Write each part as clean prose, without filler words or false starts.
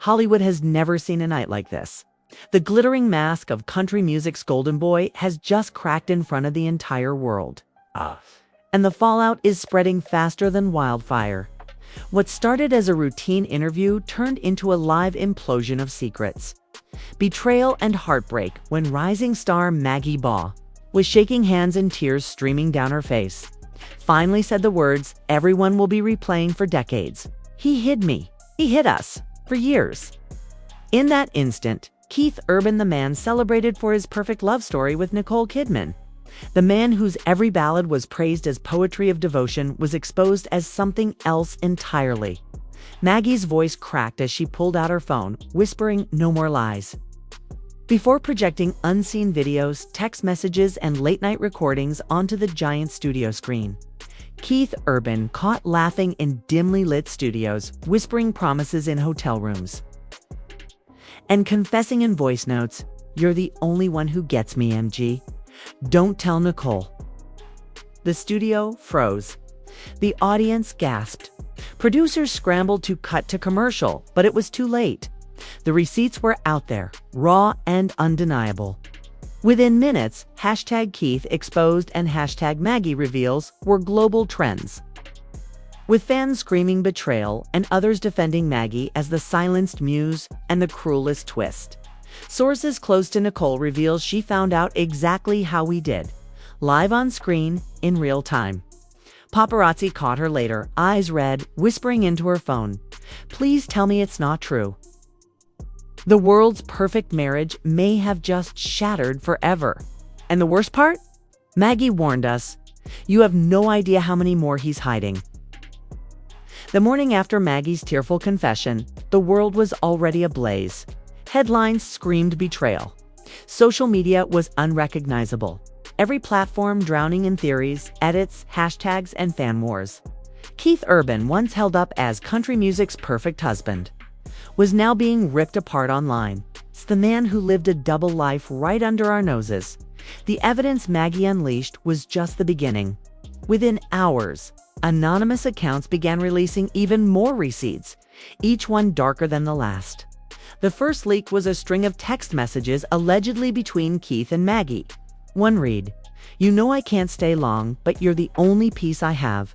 Hollywood has never seen a night like this. The glittering mask of country music's golden boy has just cracked in front of the entire world. And the fallout is spreading faster than wildfire. What started as a routine interview turned into a live implosion of secrets. Betrayal and heartbreak when rising star Maggie Baugh, with shaking hands and tears streaming down her face, finally said the words everyone will be replaying for decades. He hid me. He hid us. For years. In that instant, Keith Urban, the man celebrated for his perfect love story with Nicole Kidman, the man whose every ballad was praised as poetry of devotion, was exposed as something else entirely. Maggie's voice cracked as she pulled out her phone, whispering no more lies. Before projecting unseen videos, text messages, and late-night recordings onto the giant studio screen, Keith Urban caught laughing in dimly lit studios, whispering promises in hotel rooms, and confessing in voice notes, "You're the only one who gets me, MG. Don't tell Nicole." The studio froze. The audience gasped. Producers scrambled to cut to commercial, but it was too late. The receipts were out there, raw and undeniable. Within minutes, #Keith exposed and #Maggie reveals were global trends, with fans screaming betrayal and others defending Maggie as the silenced muse and the cruelest twist. Sources close to Nicole reveal she found out exactly how we did, live on screen in real time. Paparazzi caught her later, eyes red, whispering into her phone, "Please tell me it's not true." The world's perfect marriage may have just shattered forever. And the worst part? Maggie warned us, "You have no idea how many more he's hiding." The morning after Maggie's tearful confession, the world was already ablaze. Headlines screamed betrayal. Social media was unrecognizable. Every platform drowning in theories, edits, hashtags, and fan wars. Keith Urban, once held up as country music's perfect husband, was now being ripped apart online. It's the man who lived a double life right under our noses. The evidence Maggie unleashed was just the beginning. Within hours, anonymous accounts began releasing even more receipts, each one darker than the last. The first leak was a string of text messages allegedly between Keith and Maggie. One read, "You know I can't stay long, but you're the only piece I have.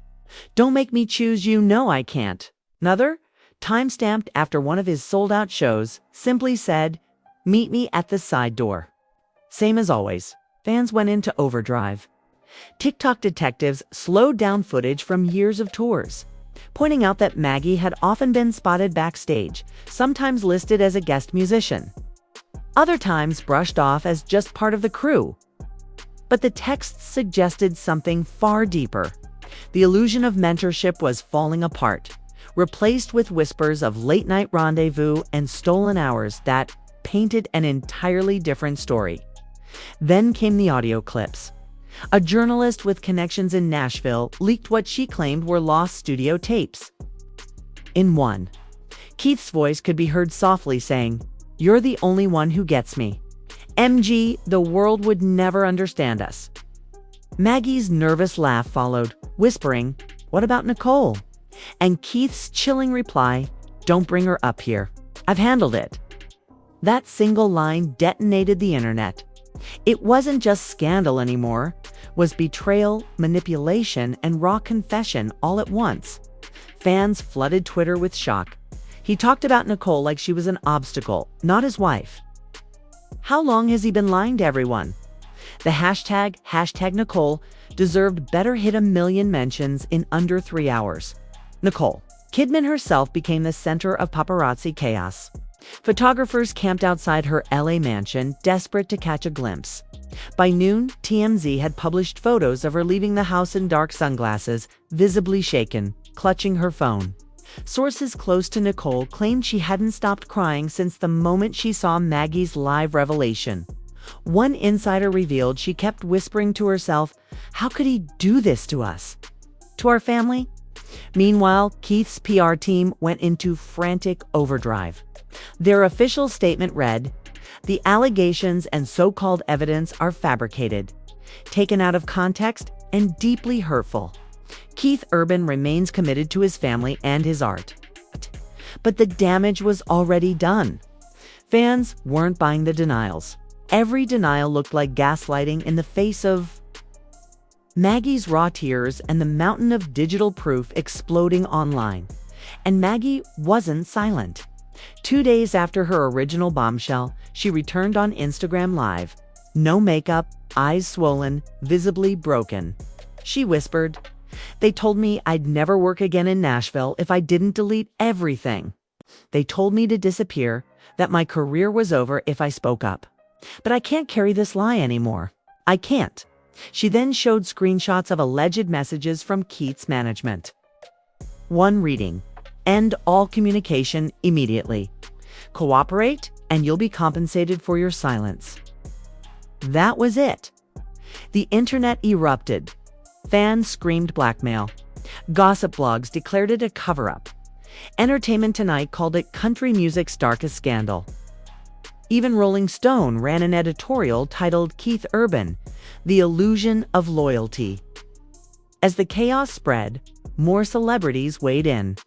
Don't make me choose, you know I can't." Another, time-stamped after one of his sold-out shows, simply said, "Meet me at the side door." Same as always, fans went into overdrive. TikTok detectives slowed down footage from years of tours, pointing out that Maggie had often been spotted backstage, sometimes listed as a guest musician, other times brushed off as just part of the crew. But the texts suggested something far deeper. The illusion of mentorship was falling apart, replaced with whispers of late-night rendezvous and stolen hours that painted an entirely different story. Then came the audio clips. A journalist with connections in Nashville leaked what she claimed were lost studio tapes. In one, Keith's voice could be heard softly saying, "You're the only one who gets me. MG, the world would never understand us." Maggie's nervous laugh followed, whispering, "What about Nicole?" And Keith's chilling reply, "Don't bring her up here. I've handled it." That single line detonated the internet. It wasn't just scandal anymore, it was betrayal, manipulation, and raw confession all at once. Fans flooded Twitter with shock. He talked about Nicole like she was an obstacle, not his wife. How long has he been lying to everyone? The #, Nicole, deserved better, hit 1 million mentions in under 3 hours. Nicole Kidman herself became the center of paparazzi chaos. Photographers camped outside her LA mansion, desperate to catch a glimpse. By noon, TMZ had published photos of her leaving the house in dark sunglasses, visibly shaken, clutching her phone. Sources close to Nicole claimed she hadn't stopped crying since the moment she saw Maggie's live revelation. One insider revealed she kept whispering to herself, "How could he do this to us? To our family?" Meanwhile, Keith's PR team went into frantic overdrive. Their official statement read, "The allegations and so-called evidence are fabricated, taken out of context, and deeply hurtful. Keith Urban remains committed to his family and his art." But the damage was already done. Fans weren't buying the denials. Every denial looked like gaslighting in the face of Maggie's raw tears and the mountain of digital proof exploding online. And Maggie wasn't silent. 2 days after her original bombshell, she returned on Instagram Live. No makeup, eyes swollen, visibly broken. She whispered, "They told me I'd never work again in Nashville if I didn't delete everything. They told me to disappear, that my career was over if I spoke up. But I can't carry this lie anymore. I can't." She then showed screenshots of alleged messages from Keith's management. One reading, "End all communication immediately. Cooperate and you'll be compensated for your silence." That was it. The internet erupted. Fans screamed blackmail. Gossip blogs declared it a cover-up. Entertainment Tonight called it country music's darkest scandal. Even Rolling Stone ran an editorial titled "Keith Urban, The Illusion of Loyalty." As the chaos spread, more celebrities weighed in.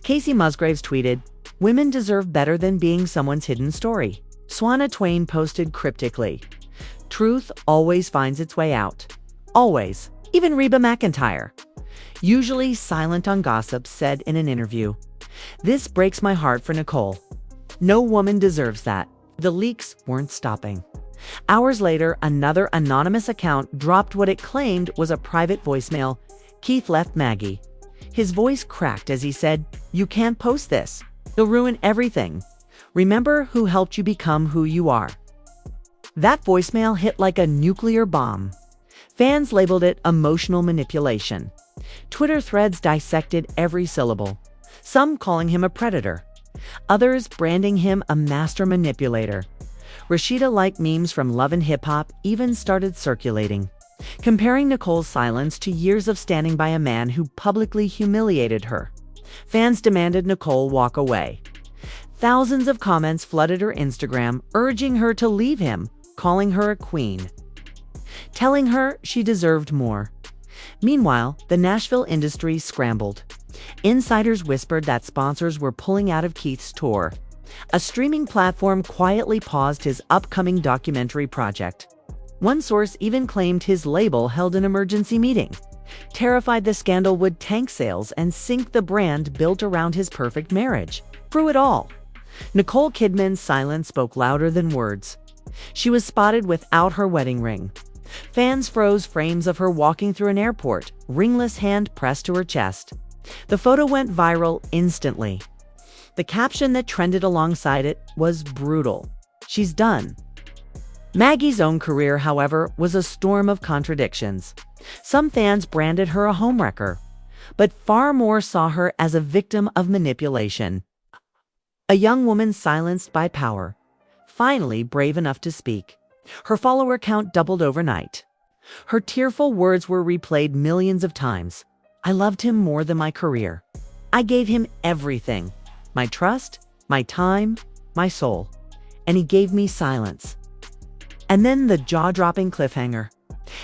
Casey Musgraves tweeted, "Women deserve better than being someone's hidden story." Swana Twain posted cryptically, "Truth always finds its way out. Always." Even Reba McEntire, usually silent on gossip, said in an interview, "This breaks my heart for Nicole. No woman deserves that." The leaks weren't stopping. Hours later, another anonymous account dropped what it claimed was a private voicemail. Keith left Maggie. His voice cracked as he said, "You can't post this. You'll ruin everything. Remember who helped you become who you are." That voicemail hit like a nuclear bomb. Fans labeled it emotional manipulation. Twitter threads dissected every syllable, some calling him a predator, others branding him a master manipulator. Rashida-like memes from Love and Hip Hop even started circulating, comparing Nicole's silence to years of standing by a man who publicly humiliated her. Fans demanded Nicole walk away. Thousands of comments flooded her Instagram, urging her to leave him, calling her a queen, telling her she deserved more. Meanwhile, the Nashville industry scrambled. Insiders whispered that sponsors were pulling out of Keith's tour. A streaming platform quietly paused his upcoming documentary project. One source even claimed his label held an emergency meeting, terrified the scandal would tank sales and sink the brand built around his perfect marriage. Through it all, Nicole Kidman's silence spoke louder than words. She was spotted without her wedding ring. Fans froze frames of her walking through an airport, ringless hand pressed to her chest. The photo went viral instantly. The caption that trended alongside it was brutal. "She's done." Maggie's own career, however, was a storm of contradictions. Some fans branded her a homewrecker, but far more saw her as a victim of manipulation. A young woman silenced by power, finally brave enough to speak. Her follower count doubled overnight. Her tearful words were replayed millions of times. "I loved him more than my career. I gave him everything. My trust, my time, my soul. And he gave me silence." And then the jaw-dropping cliffhanger.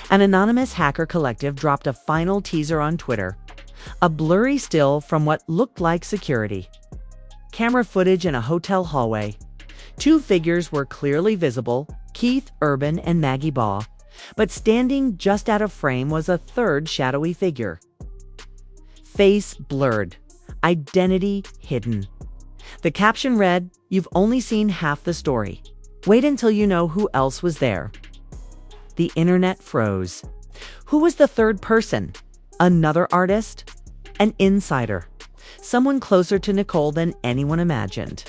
An anonymous hacker collective dropped a final teaser on Twitter. A blurry still from what looked like security camera footage in a hotel hallway. Two figures were clearly visible, Keith Urban and Maggie Baugh, but standing just out of frame was a third shadowy figure. Face blurred, identity hidden. The caption read, "You've only seen half the story. Wait until you know who else was there." The internet froze. Who was the third person? Another artist? An insider? Someone closer to Nicole than anyone imagined.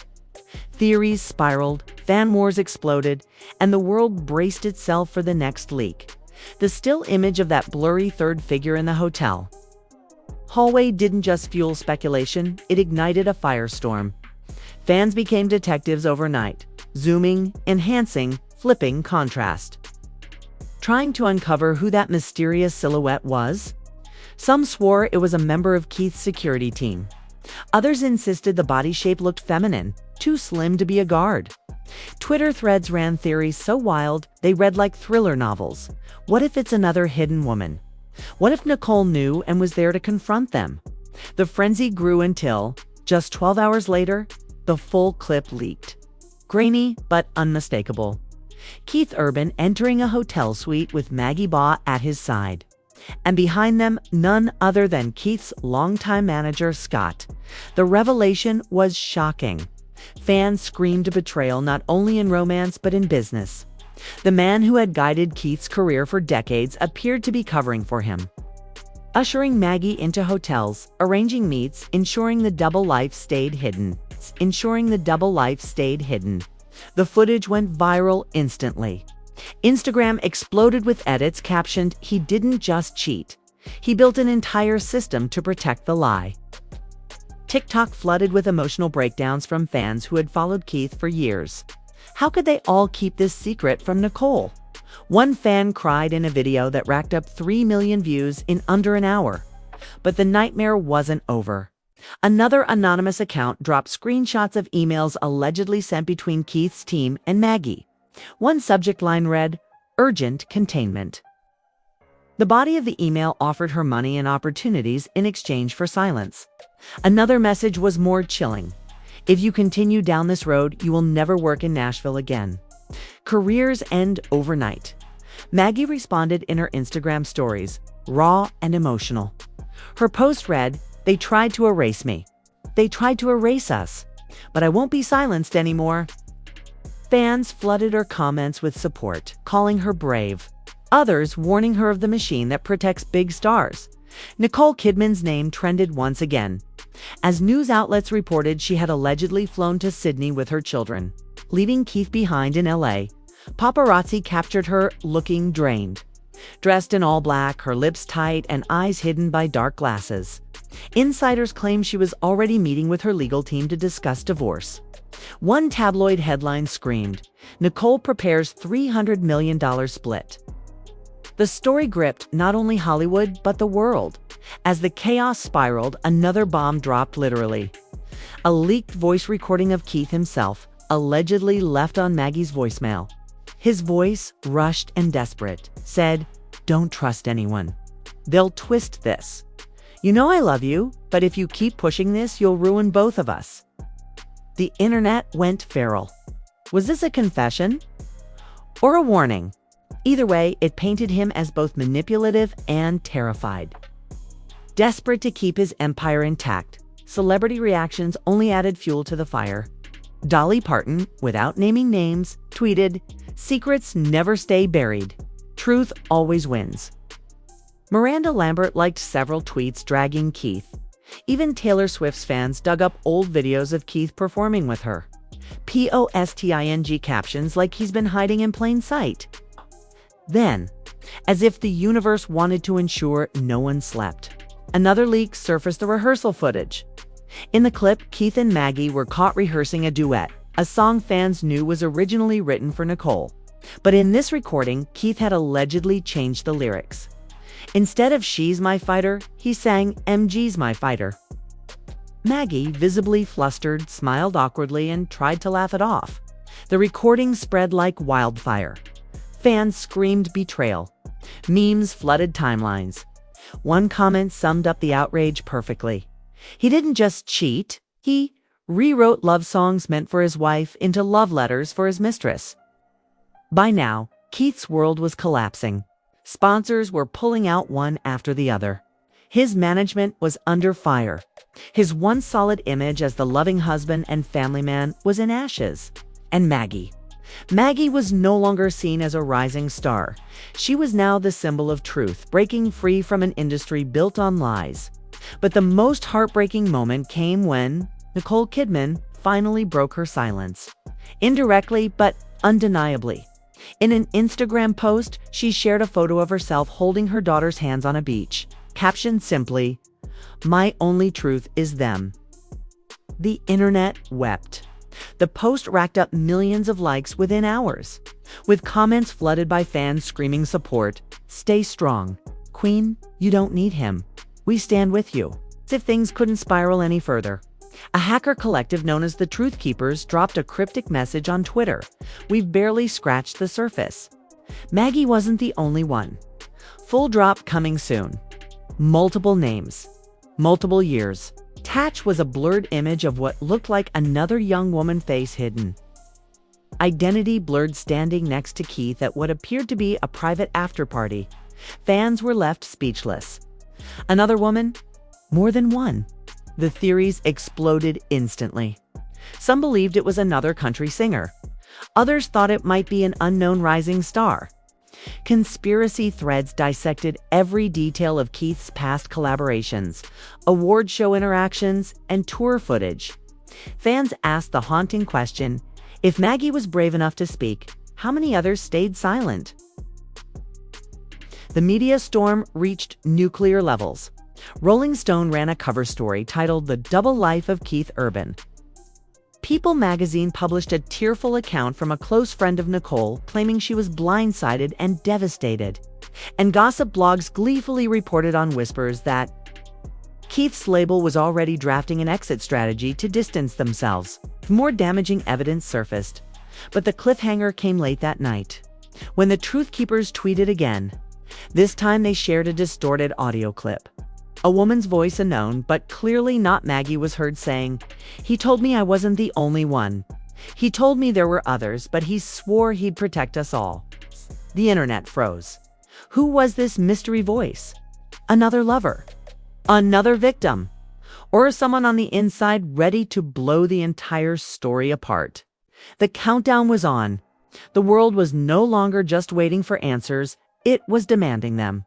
Theories spiraled, fan wars exploded, and the world braced itself for the next leak. The still image of that blurry third figure in the hotel hallway didn't just fuel speculation, it ignited a firestorm. Fans became detectives overnight, zooming, enhancing, flipping contrast, trying to uncover who that mysterious silhouette was. Some swore it was a member of Keith's security team. Others insisted the body shape looked feminine, too slim to be a guard. Twitter threads ran theories so wild they read like thriller novels. What if it's another hidden woman? What if Nicole knew and was there to confront them? The frenzy grew until Just 12 hours later, the full clip leaked. Grainy, but unmistakable. Keith Urban entering a hotel suite with Maggie Baugh at his side. And behind them, none other than Keith's longtime manager, Scott. The revelation was shocking. Fans screamed betrayal not only in romance but in business. The man who had guided Keith's career for decades appeared to be covering for him. Ushering Maggie into hotels, arranging meets, ensuring the double life stayed hidden. The footage went viral instantly. Instagram exploded with edits captioned, "He didn't just cheat. He built an entire system to protect the lie." TikTok flooded with emotional breakdowns from fans who had followed Keith for years. How could they all keep this secret from Nicole? One fan cried in a video that racked up 3 million views in under an hour. But the nightmare wasn't over. Another anonymous account dropped screenshots of emails allegedly sent between Keith's team and Maggie. One subject line read, "Urgent containment." The body of the email offered her money and opportunities in exchange for silence. Another message was more chilling. "If you continue down this road, you will never work in Nashville again. Careers end overnight." Maggie responded in her Instagram stories, raw and emotional. Her post read, "They tried to erase me. They tried to erase us. But I won't be silenced anymore." Fans flooded her comments with support, calling her brave. Others warning her of the machine that protects big stars. Nicole Kidman's name trended once again. As news outlets reported, she had allegedly flown to Sydney with her children, leaving Keith behind in LA. Paparazzi captured her looking drained. Dressed in all black, her lips tight and eyes hidden by dark glasses. Insiders claim she was already meeting with her legal team to discuss divorce. One tabloid headline screamed, "Nicole prepares $300 million split." The story gripped not only Hollywood, but the world. As the chaos spiraled, another bomb dropped literally. A leaked voice recording of Keith himself, allegedly left on Maggie's voicemail. His voice, rushed and desperate, said, "Don't trust anyone. They'll twist this. You know I love you, but if you keep pushing this, you'll ruin both of us." The internet went feral. Was this a confession? Or a warning? Either way, it painted him as both manipulative and terrified. Desperate to keep his empire intact, celebrity reactions only added fuel to the fire. Dolly Parton, without naming names, tweeted, "Secrets never stay buried. Truth always wins." Miranda Lambert liked several tweets dragging Keith. Even Taylor Swift's fans dug up old videos of Keith performing with her. posting captions like he's been hiding in plain sight. Then, as if the universe wanted to ensure no one slept, another leak surfaced the rehearsal footage. In the clip, Keith and Maggie were caught rehearsing a duet, a song fans knew was originally written for Nicole. But in this recording, Keith had allegedly changed the lyrics. Instead of "She's my fighter," he sang "MG's my fighter." Maggie, visibly flustered, smiled awkwardly and tried to laugh it off. The recording spread like wildfire. Fans screamed betrayal. Memes flooded timelines. One comment summed up the outrage perfectly. He didn't just cheat, he rewrote love songs meant for his wife into love letters for his mistress. By now, Keith's world was collapsing. Sponsors were pulling out one after the other. His management was under fire. His once solid image as the loving husband and family man was in ashes. And Maggie. Maggie was no longer seen as a rising star. She was now the symbol of truth, breaking free from an industry built on lies. But the most heartbreaking moment came when Nicole Kidman finally broke her silence. Indirectly, but undeniably. In an Instagram post, she shared a photo of herself holding her daughter's hands on a beach, captioned simply, "My only truth is them." The internet wept. The post racked up millions of likes within hours, with comments flooded by fans screaming support, "Stay strong. Queen, you don't need him. We stand with you." As if things couldn't spiral any further, a hacker collective known as the Truth Keepers dropped a cryptic message on Twitter. "We've barely scratched the surface." Maggie wasn't the only one. Full drop coming soon. Multiple names. Multiple years. Attached was a blurred image of what looked like another young woman face hidden. Identity blurred standing next to Keith at what appeared to be a private after-party. Fans were left speechless. Another woman? More than one. The theories exploded instantly. Some believed it was another country singer. Others thought it might be an unknown rising star. Conspiracy threads dissected every detail of Keith's past collaborations, award show interactions, and tour footage. Fans asked the haunting question, if Maggie was brave enough to speak, how many others stayed silent? The media storm reached nuclear levels. Rolling Stone ran a cover story titled The Double Life of Keith Urban. People magazine published a tearful account from a close friend of Nicole, claiming she was blindsided and devastated. And gossip blogs gleefully reported on whispers that Keith's label was already drafting an exit strategy to distance themselves. More damaging evidence surfaced, but the cliffhanger came late that night, when the Truth Keepers tweeted again. This time they shared a distorted audio clip. A woman's voice, unknown, but clearly not Maggie, was heard saying, "He told me I wasn't the only one. He told me there were others, but he swore he'd protect us all." The internet froze. Who was this mystery voice? Another lover? Another victim? Or someone on the inside ready to blow the entire story apart? The countdown was on. The world was no longer just waiting for answers, it was demanding them.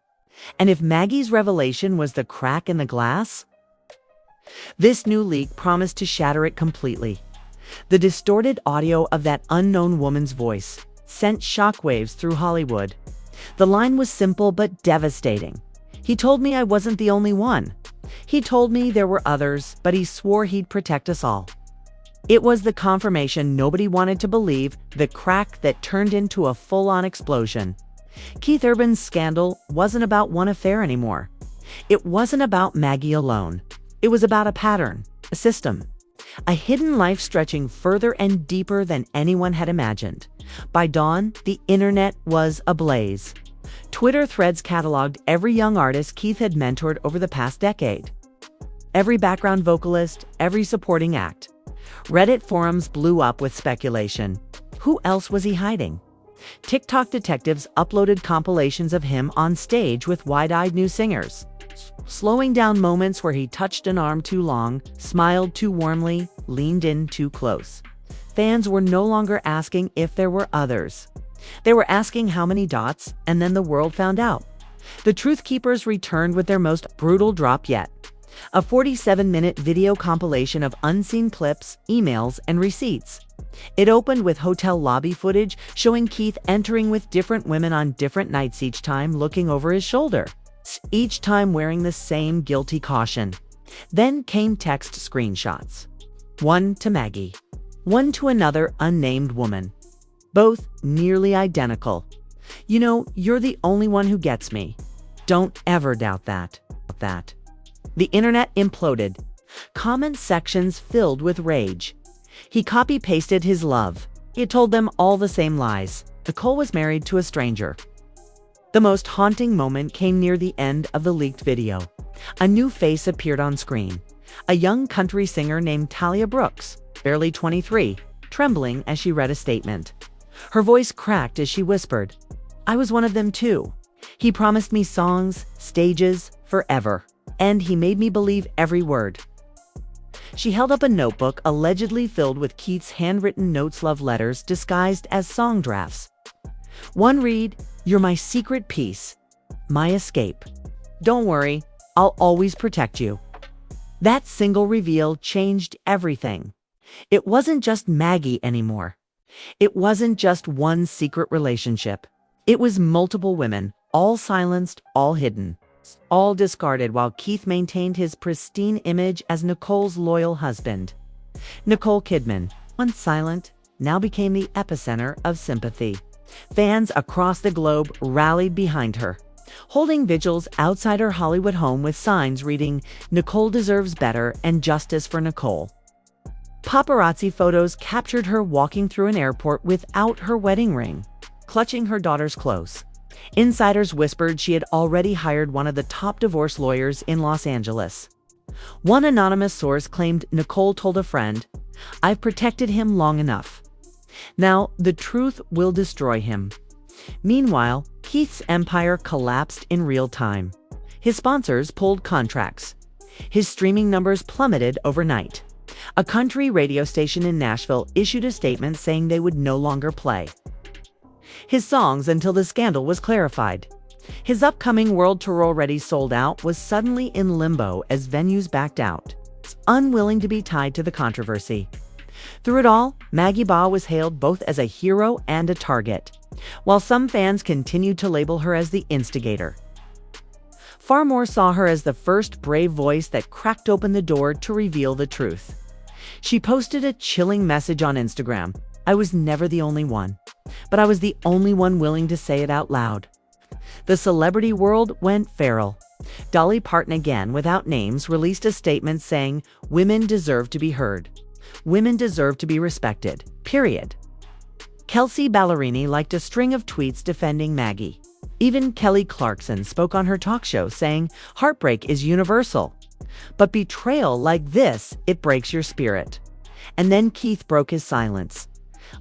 And if Maggie's revelation was the crack in the glass, this new leak promised to shatter it completely. The distorted audio of that unknown woman's voice sent shockwaves through Hollywood. The line was simple but devastating. He told me I wasn't the only one. He told me there were others, but he swore he'd protect us all. It was the confirmation nobody wanted to believe, the crack that turned into a full-on explosion. Keith Urban's scandal wasn't about one affair anymore. It wasn't about Maggie alone. It was about a pattern, a system, a hidden life stretching further and deeper than anyone had imagined. By dawn, the internet was ablaze. Twitter threads cataloged every young artist Keith had mentored over the past decade. Every background vocalist, every supporting act. Reddit forums blew up with speculation. Who else was he hiding? TikTok detectives uploaded compilations of him on stage with wide-eyed new singers, slowing down moments where he touched an arm too long, smiled too warmly, leaned in too close. Fans were no longer asking if there were others. They were asking how many dots, and then the world found out. The Truth Keepers returned with their most brutal drop yet. A 47-minute video compilation of unseen clips, emails, and receipts. It opened with hotel lobby footage showing Keith entering with different women on different nights, each time looking over his shoulder, each time wearing the same guilty caution. Then came text screenshots. One to Maggie, one to another unnamed woman. Both nearly identical. "You know, you're the only one who gets me. Don't ever doubt that." The internet imploded. Comment sections filled with rage. He copy-pasted his love. He told them all the same lies. Nicole was married to a stranger. The most haunting moment came near the end of the leaked video. A new face appeared on screen. A young country singer named Talia Brooks, barely 23, trembling as she read a statement. Her voice cracked as she whispered, "I was one of them too. He promised me songs, stages, forever. And he made me believe every word." She held up a notebook allegedly filled with Keith's handwritten notes, love letters disguised as song drafts. One read, "You're my secret piece, my escape. Don't worry, I'll always protect you." That single reveal changed everything. It wasn't just Maggie anymore. It wasn't just one secret relationship. It was multiple women, all silenced, all hidden, all discarded, while Keith maintained his pristine image as Nicole's loyal husband. Nicole Kidman, once silent, now became the epicenter of sympathy. Fans across the globe rallied behind her, holding vigils outside her Hollywood home with signs reading, "Nicole deserves better" and "Justice for Nicole." Paparazzi photos captured her walking through an airport without her wedding ring, clutching her daughter's clothes. Insiders whispered she had already hired one of the top divorce lawyers in Los Angeles. One anonymous source claimed Nicole told a friend, "I've protected him long enough. Now, the truth will destroy him." Meanwhile, Keith's empire collapsed in real time. His sponsors pulled contracts. His streaming numbers plummeted overnight. A country radio station in Nashville issued a statement saying they would no longer play his songs until the scandal was clarified. His upcoming world tour, already sold out, was suddenly in limbo as venues backed out, unwilling to be tied to the controversy. Through it all, Maggie Baugh was hailed both as a hero and a target, while some fans continued to label her as the instigator. Far more saw her as the first brave voice that cracked open the door to reveal the truth. She posted a chilling message on Instagram: "I was never the only one, but I was the only one willing to say it out loud." The celebrity world went feral. Dolly Parton, again without names, released a statement saying, "Women deserve to be heard. Women deserve to be respected. Period." Kelsey Ballerini liked a string of tweets defending Maggie. Even Kelly Clarkson spoke on her talk show saying, "Heartbreak is universal, but betrayal like this, it breaks your spirit." And then Keith broke his silence.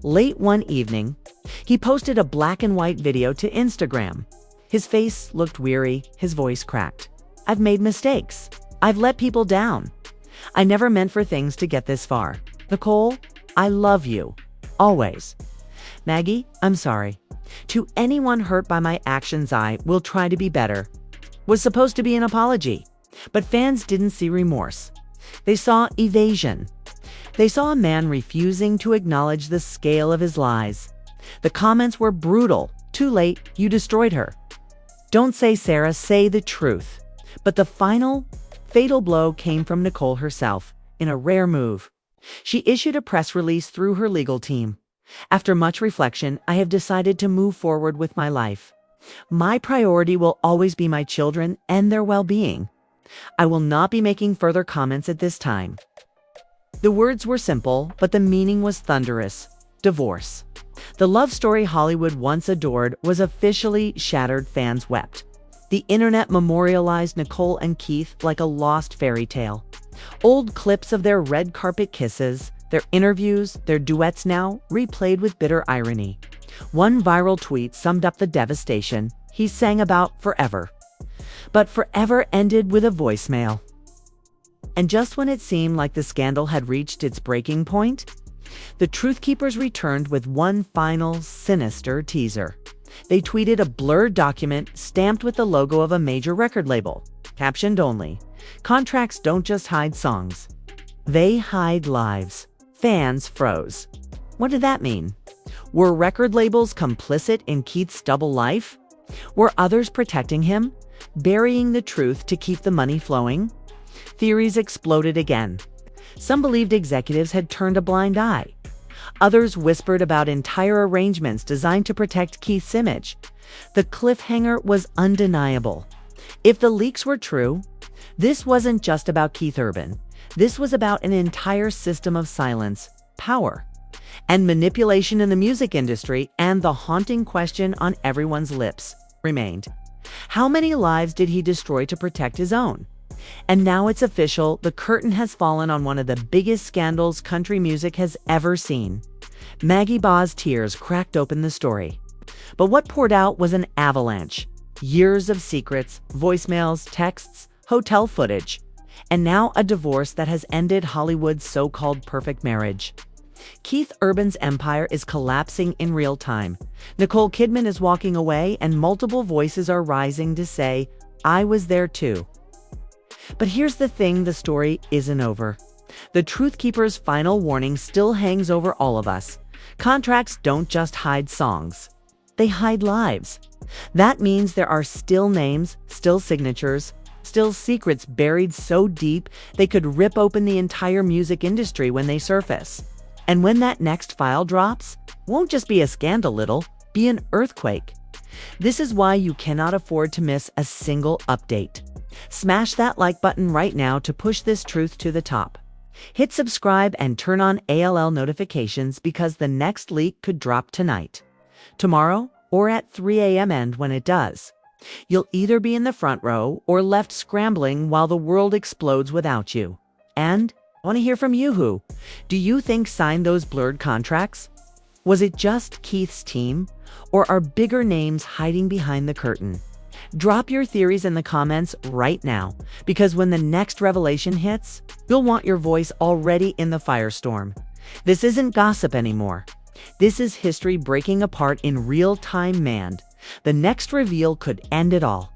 Late one evening, he posted a black and white video to Instagram. His face looked weary, his voice cracked. "I've made mistakes. I've let people down. I never meant for things to get this far. Nicole, I love you. Always. Maggie, I'm sorry. To anyone hurt by my actions, I will try to be better." Was supposed to be an apology, but fans didn't see remorse. They saw evasion. They saw a man refusing to acknowledge the scale of his lies. The comments were brutal. "Too late, you destroyed her. Don't say Sarah, say the truth." But the final, fatal blow came from Nicole herself, in a rare move. She issued a press release through her legal team. "After much reflection, I have decided to move forward with my life. My priority will always be my children and their well-being. I will not be making further comments at this time." The words were simple, but the meaning was thunderous. Divorce. The love story Hollywood once adored was officially shattered. Fans wept. The internet memorialized Nicole and Keith like a lost fairy tale. Old clips of their red carpet kisses, their interviews, their duets now replayed with bitter irony. One viral tweet summed up the devastation. He sang about forever. But forever ended with a voicemail. And just when it seemed like the scandal had reached its breaking point, the Truth Keepers returned with one final sinister teaser. They tweeted a blurred document stamped with the logo of a major record label, captioned only, "Contracts don't just hide songs. They hide lives." Fans froze. What did that mean? Were record labels complicit in Keith's double life? Were others protecting him, burying the truth to keep the money flowing? Theories exploded again. Some believed executives had turned a blind eye. Others whispered about entire arrangements designed to protect Keith's image. The cliffhanger was undeniable. If the leaks were true, this wasn't just about Keith Urban. This was about an entire system of silence, power, and manipulation in the music industry, and the haunting question on everyone's lips remained: how many lives did he destroy to protect his own? And now it's official, the curtain has fallen on one of the biggest scandals country music has ever seen. Maggie Baugh's tears cracked open the story. But what poured out was an avalanche. Years of secrets, voicemails, texts, hotel footage, and now a divorce that has ended Hollywood's so-called perfect marriage. Keith Urban's empire is collapsing in real time. Nicole Kidman is walking away, and multiple voices are rising to say, "I was there too." But here's the thing, the story isn't over. The Truth Keeper's final warning still hangs over all of us. Contracts don't just hide songs. They hide lives. That means there are still names, still signatures, still secrets buried so deep they could rip open the entire music industry when they surface. And when that next file drops, won't just be a scandal, it'll be an earthquake. This is why you cannot afford to miss a single update. Smash that like button right now to push this truth to the top. Hit subscribe and turn on ALL notifications, because the next leak could drop tonight, tomorrow, or at 3 a.m. and when it does, You'll either be in the front row or left scrambling while the world explodes without you. And I want to hear from you who. Do you think signed those blurred contracts? Was it just Keith's team? Or are bigger names hiding behind the curtain? Drop your theories in the comments right now, because when the next revelation hits, you'll want your voice already in the firestorm. This isn't gossip anymore. This is history breaking apart in real time, man. The next reveal could end it all.